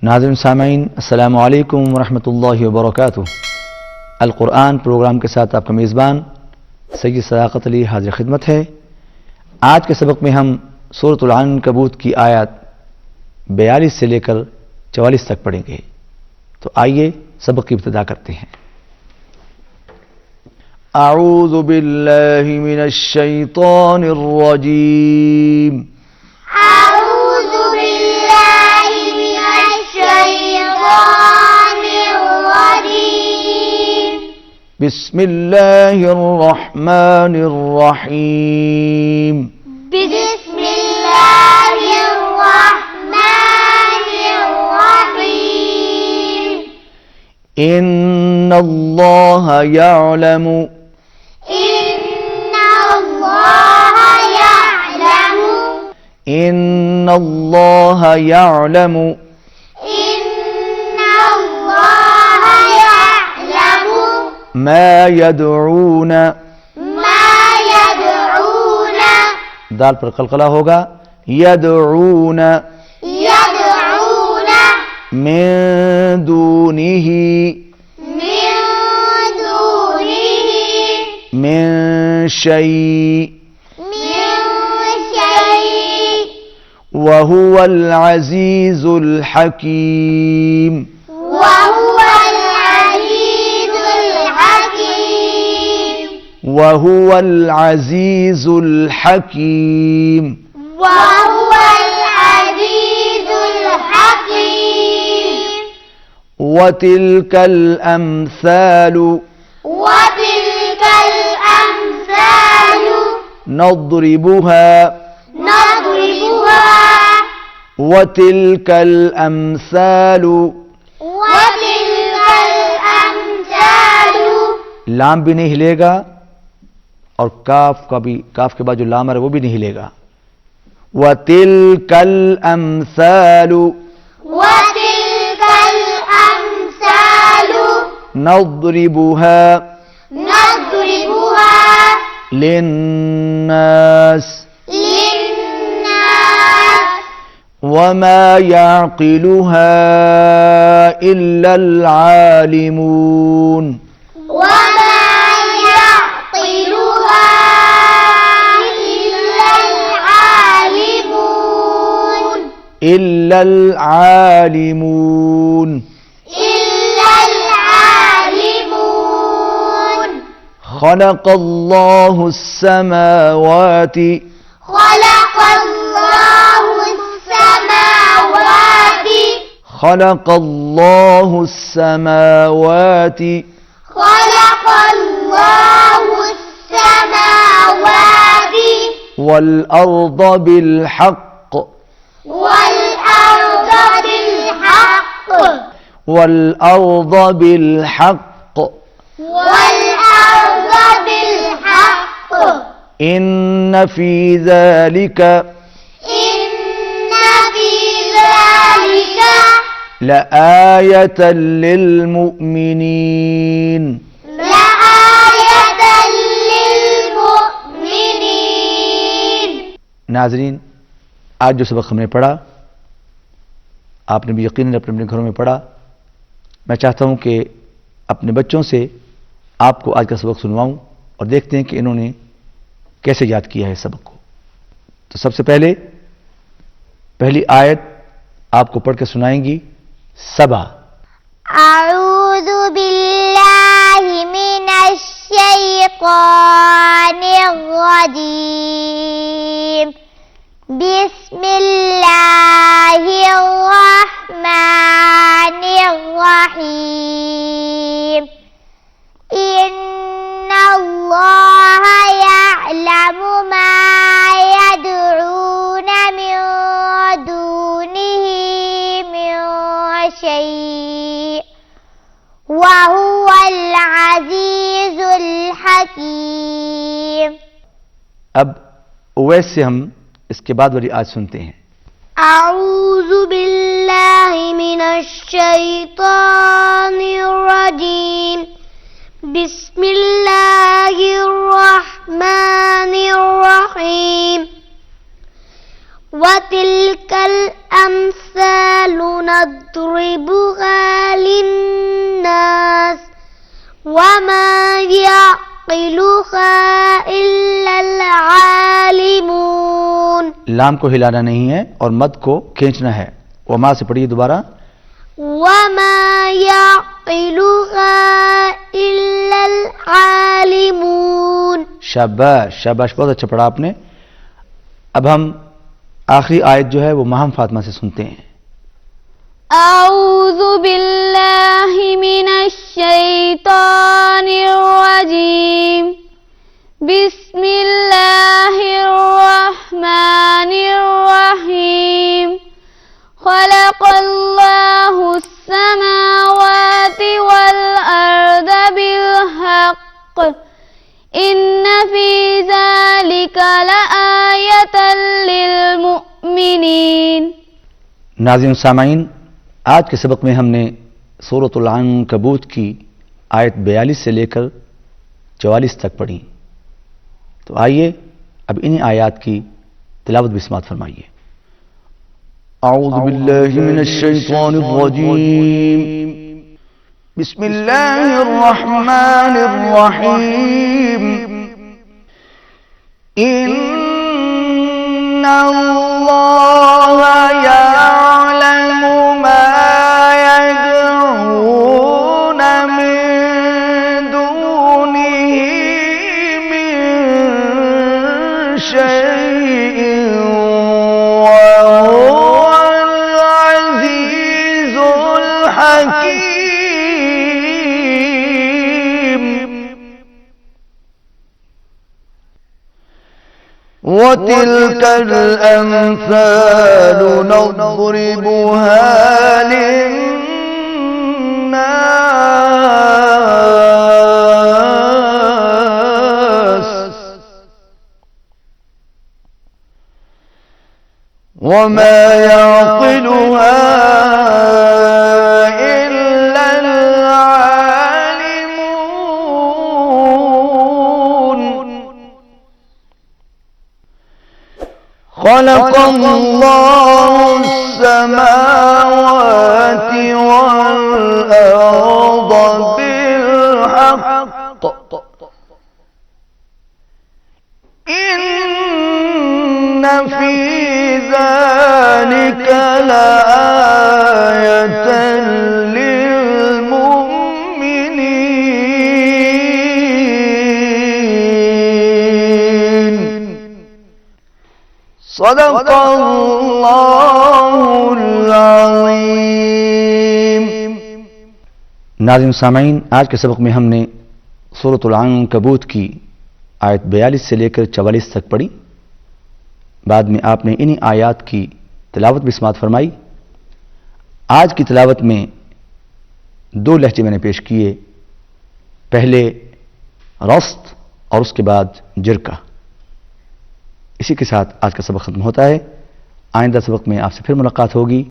नाज़रीन सामीन अस्सलामु अलैकुम वरहमतुल्लाहि वबरकातुहू। अल कुरआन प्रोग्राम के साथ आपका मेज़बान सैयद सदाकत अली हाजिर खिदमत है। आज के सबक में हम सूरतुल अनकबूत की आयत 42 से लेकर 44 तक पढ़ेंगे। तो आइए सबक की इब्तिदा करते हैं। अऊज़ु बिल्लाहि मिनश शैतानिर रजीम। बिस्मिल्लाहिर रहमानिर रहीम। बिस्मिल्लाहिर रहमानिर रहीम। इन्नल्लाहा यअलमु इन्नल्लाहा यअलमु मा यदऊन दाल पर कलकला होगा। यदऊन मिन दूनिही मिन शै वहुवल अज़ीज़ुल हकीम। वहुवल अज़ीज़ुल हकीम। वतिल्कल अम्सालु नद्रिबुहा वतिल्कल अम्सालु लाम भी नहीं हिलेगा और काफ के बाद जो लाम है वो भी नहीं हिलेगा। वतिल्कल अम्सालु नद्रिबुहा लिन्नास वमा यअक़िलुहा इल्लल आलिमून। इल्लल आलिमून खलक़ल्लाहुस समावाति खलक़ल्लाहुस समावाति वल अर्द बिल हक़्क़ वल अर्द बिल हक़्क़ इन्न फी ज़ालिक लआयतन लिल मुमिनीन। नाज़रीन, आज जो सबक हमने पढ़ा आपने भी यकीनन अपने घरों में पढ़ा। मैं चाहता हूं कि अपने बच्चों से आपको आज का सबक सुनवाऊं और देखते हैं कि इन्होंने कैसे याद किया है सबक को। तो सबसे पहली आयत आपको पढ़ के सुनाएंगी सबा। अऊज़ु बिल्लाहि मिनश शैतानिर रजीम। बिस्मिल्लाहिर रहमानिर रहीम। इन्नल्लाहा यअलमु मा यदऊन मिन दूनिही मिन शै वहुवल अज़ीज़ुल हकीम। अब ओवैस से हम इसके बाद वाली आज सुनते हैं। अऊज़ु बिल्लाहि मिनश शैतानिर रजीम। बिस्मिल्लाहिर रहमानिर रहीम। वतिल्कल अम्सालु الأمثال نضربها للناس وما يعقلها إلا العالمون. लाम को हिलाना नहीं है और मद को खींचना है. वमा से पढ़िए दोबारा. وما يعقلها إلا العالمون. शाबाश शाबाश, बहुत अच्छा पढ़ा आपने. अब हम आखिरी आयत जो है वो माहम फातिमा से सुनते हैं. أعوذ بالله من الشيطان الرجيم. بسم الله الرحمن الرحيم. خلق الله السماوات والأرض بالحق إن في ذلك لآية للمؤمنين. नाज़रीन सामाईन, आज के सबक में हमने सूरतुल अन्कबूत की आयत 42 से लेकर 44 तक पढ़ी. तो आइए अब इन्हीं आयत की तिलावत भी समाअत फरमाइए. अऊज़ु बिल्लाहि मिनश शैतानिर रजीम. बिस्मिल्लाहिर रहमानिर रहीम. इन्नल्लाहा यअलमु मा यदऊन मिन दूनिही मिन शैइन व हुवल अज़ीज़ुल हकीम. وتلك الأمثال نضربها للناس وما يعقلها إلا العالمون. خلق الله السماوات والأرض بالحق إن في ذلك لآية للمؤمنين. صدق الله العظيم. नाज़रीन सामाईन, आज के सबक में हमने सूरतुल अन्कबूत की आयत 42 से लेकर 44 तक पढ़ी. बाद में आपने इन्हीं आयत की तिलावत भी समाअत फरमाई. आज की तिलावत में दो लहजे मैंने पेश किए. पहले रस्त और उसके बाद जिरका. इसी के साथ आज का सबक खत्म होता है. आइंदा सबक में आपसे फिर मुलाकात होगी.